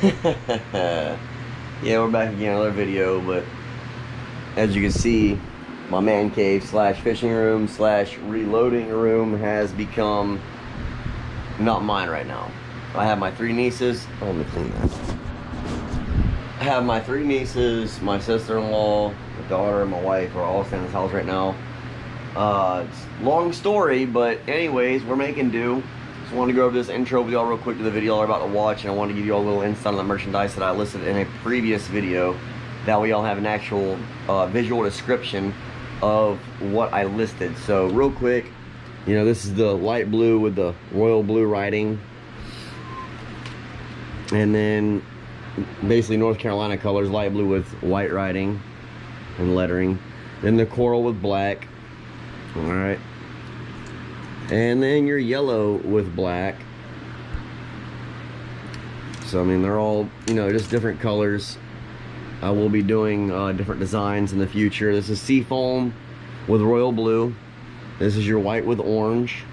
Yeah, we're back again, another video, but as you can see, my man cave slash fishing room slash reloading room has become not mine right now. I have my three nieces. Oh, let me clean that. I have my three nieces, my sister-in-law, my daughter, and my wife are all staying in this house right now. It's a long story, but anyways, we're making do. Just wanted to go over this intro with y'all real quick to the video y'all are about to watch, and I want to give you all a little insight on the merchandise that I listed in a previous video. That way y'all have an actual visual description of what I listed. So real quick, you know, this is the light blue with the royal blue writing, and then basically North Carolina colors, light blue with white writing and lettering, then the coral with black. All right, and then your yellow with black. So I mean, they're all, you know, just different colors. I will be doing different designs in the future. This is seafoam with royal blue. This is your white with orange.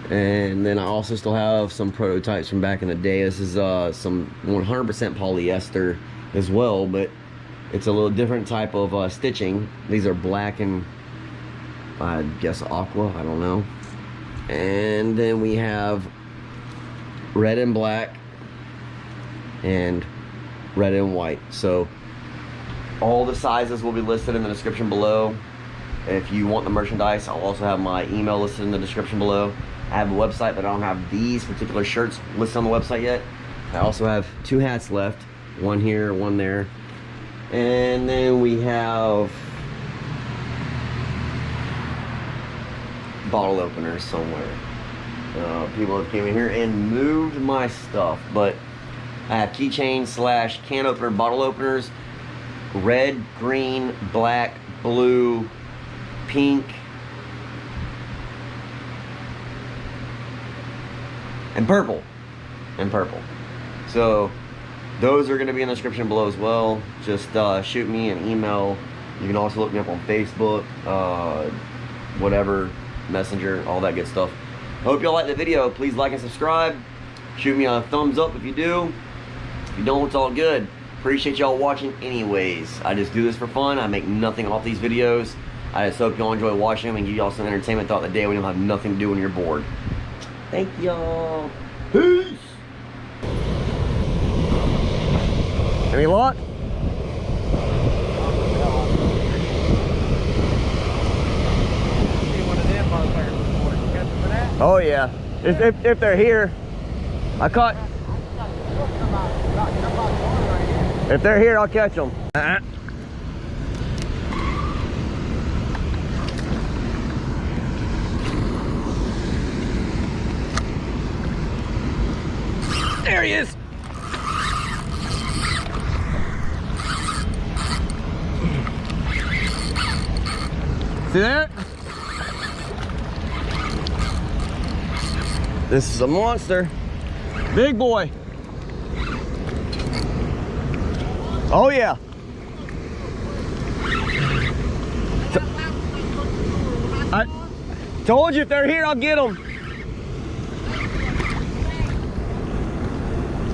And then I also still have some prototypes from back in the day. This is some 100% polyester as well, but it's a little different type of stitching. These are black and I guess aqua, I don't know. And then we have red and black and red and white. So all the sizes will be listed in the description below. If you want the merchandise, I'll also have my email listed in the description below. I have a website, but I don't have these particular shirts listed on the website yet. I also have two hats left, one here, one there. And then we have bottle openers somewhere. People have came in here and moved my stuff, but I have keychain slash can opener bottle openers, red, green, black, blue, pink, and purple. So those are going to be in the description below as well. Just shoot me an email. You can also look me up on Facebook, whatever, Messenger, all that good stuff. Hope y'all like the video. Please like and subscribe. Shoot me a thumbs up if you do. If you don't, it's all good. Appreciate y'all watching anyways. I just do this for fun. I make nothing off these videos. I just hope y'all enjoy watching them and give y'all some entertainment throughout the day when you don't have nothing to do when you're bored. Thank y'all. Peace. Any luck? Oh yeah. If they're here. I caught. If they're here, I'll catch them. There he is. See that? This is a monster. Big boy. Oh yeah. I told you if they're here, I'll get them.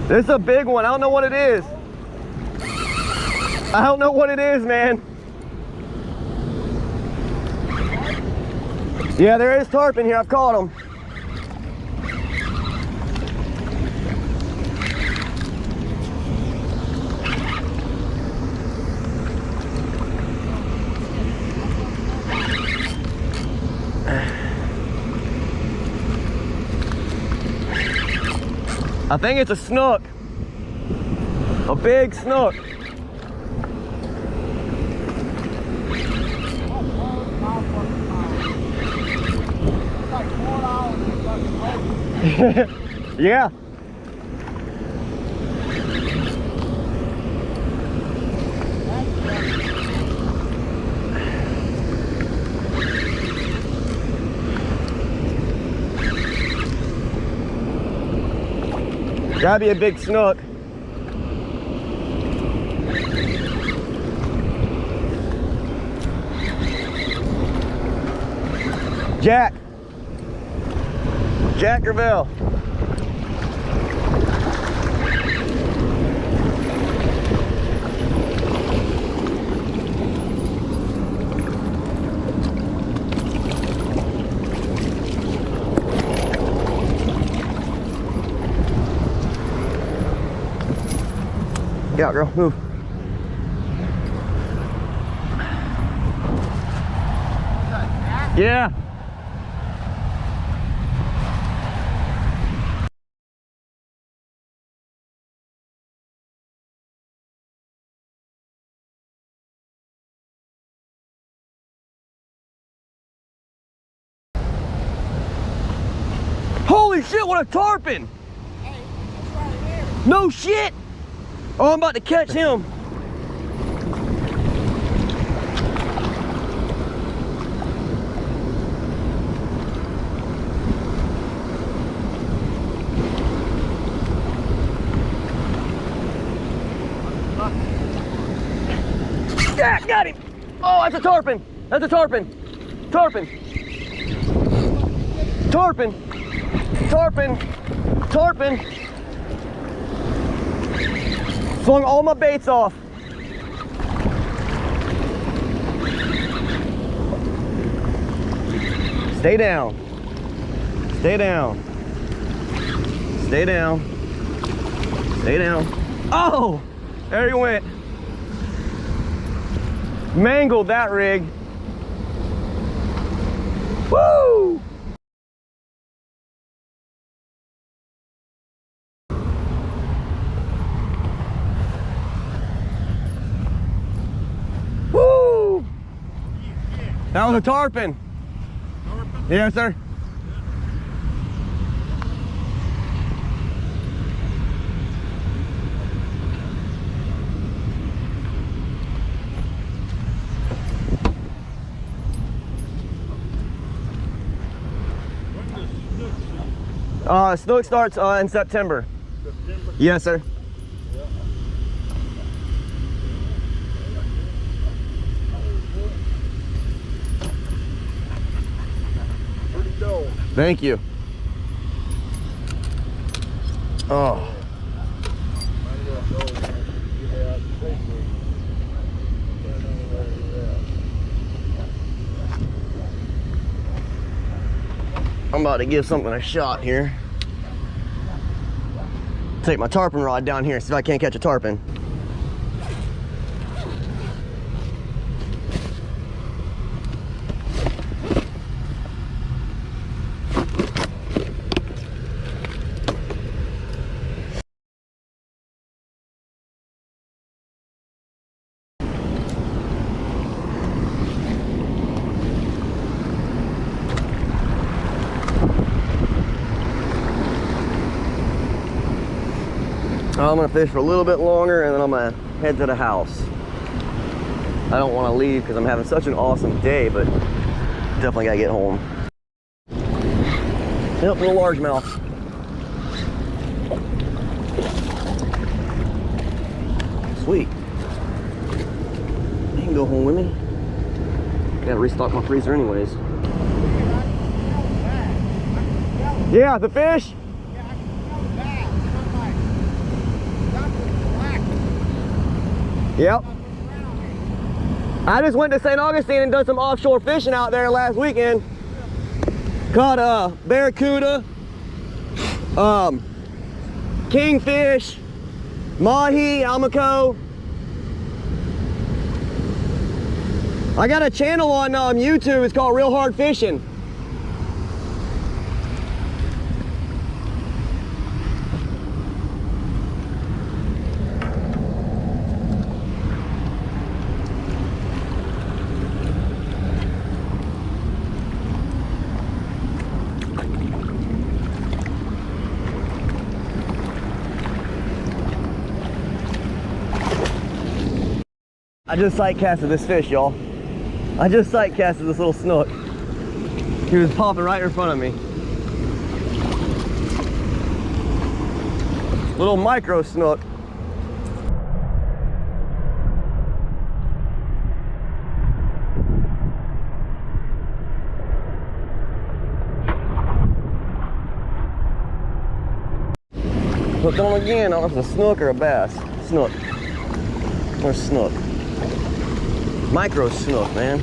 This is a big one. I don't know what it is. I don't know what it is, man. Yeah, there is tarp in here. I've caught them. I think it's a snook. A big snook. Yeah. Gotta be a big snook. Jack. Jack or Bill? Get out, girl. Move. Yeah. Holy shit, what a tarpon! Hey, it's right here. No shit! Oh, I'm about to catch him. Yeah, got him! Oh, that's a tarpon! That's a tarpon! Tarpon! Tarpon! Tarpon! Tarpon! Flung all my baits off. Stay down. Stay down. Stay down. Stay down. Oh! There he went. Mangled that rig. Woo! Woo! That was a tarpon. Tarpon? Yes, sir. Snook starts in September. September? Yes, sir. Yeah. Pretty dull. Thank you. Oh. I'm about to give something a shot here. Take my tarpon rod down here, see if I can't catch a tarpon. I'm gonna fish for a little bit longer and then I'm gonna head to the house. I don't want to leave because I'm having such an awesome day, but definitely gotta get home. Yep, little largemouth. Sweet. You can go home with me. Gotta restock my freezer anyways. Yeah, the fish? Yep. I just went to St. Augustine and done some offshore fishing out there last weekend. Caught barracuda, kingfish, mahi, almaco. I got a channel on YouTube. It's called Real Hard Fishing. I just sight casted this fish, y'all. I just sight casted this little snook. He was popping right in front of me. Little micro snook. Hooked on again. I don't know if it's a snook or a bass. Snook. Where's snook? Micro snook, man.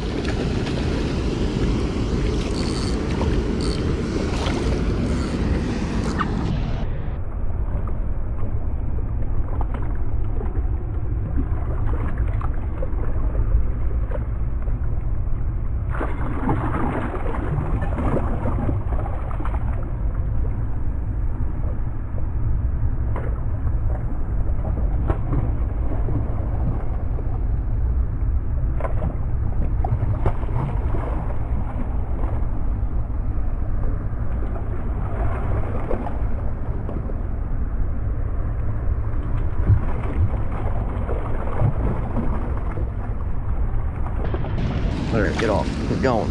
Get off. Keep going.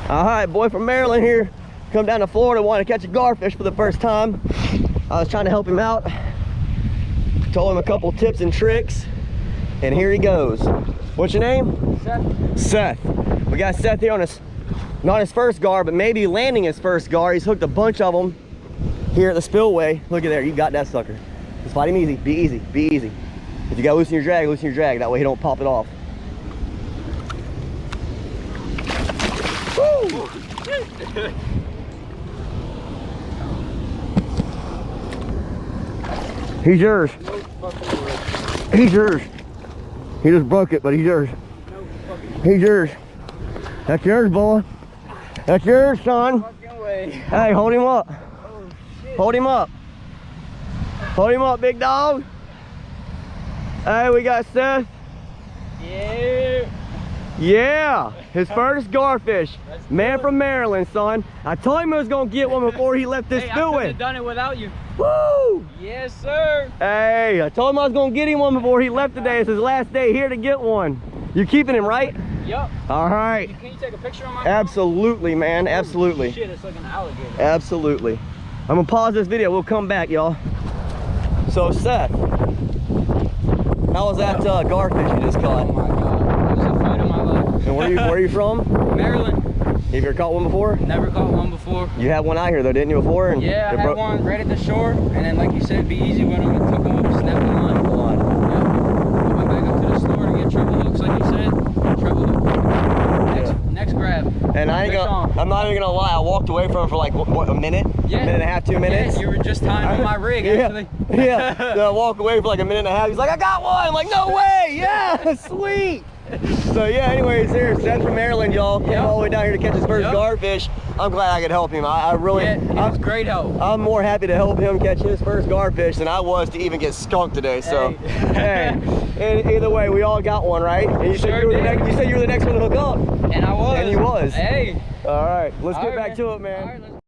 All right, boy from Maryland here. Come down to Florida, wanted to catch a garfish for the first time. I was trying to help him out. Told him a couple tips and tricks. And here he goes. What's your name? Seth. Seth. We got Seth here on his, not his first gar, but maybe landing his first gar. He's hooked a bunch of them here at the spillway. Look at there, you got that sucker. Just fight him easy, be easy, be easy. If you gotta loosen your drag, loosen your drag. That way he don't pop it off. Woo! He's yours. He's yours. He just broke it, but he's yours. He's yours. That's yours, boy. That's yours, son. Hey, hold him up. Hold him up. Hold him up, big dog. Hey, we got Seth. Yeah. Yeah, his first garfish. Man from Maryland, son. I told him I was gonna get one before he left this Hey, I spillway. could have done it without you. Woo! Yes, sir. Hey, I told him I was gonna get him one before he left today. It's his last day here to get one. You keeping him, right? Yup. All right. Can you take a picture of my Absolutely, man. Absolutely. Shit, it's like an alligator. Absolutely. I'm gonna pause this video. We'll come back, y'all. So, Seth, how was that garfish you just Oh caught? my god. It was the fight of my life. And where are you from? Maryland. Have you ever caught one before? Never caught one before. You had one out here though, didn't you, before? And Yeah, I it had one right at the shore, and then like you said, be easy with them and took them up, snapped the line. Hold on. Yeah. I went back up to the store to get treble hooks, like you said. Treble hook. Next grab. And I'm not even gonna lie, I walked away from it for like, what, a minute? Yeah. A minute and a half, 2 minutes? Yeah, you were just tying on my rig, actually. Yeah. Then I walk away for like a minute and a half. He's like, I got one. I'm like, no way. Yeah, sweet. So yeah, anyways, here's Seth from Maryland, y'all. Came all the way down here to catch his first garfish. I'm glad I could help him. I really, Yeah, it was great help. I'm more happy to help him catch his first garfish than I was to even get skunked today. So, hey, either way, we all got one, right? And you said you were the next one to hook up. And I was. And you was. Hey. All right, let's get All right, back man. to it, man. All right, let's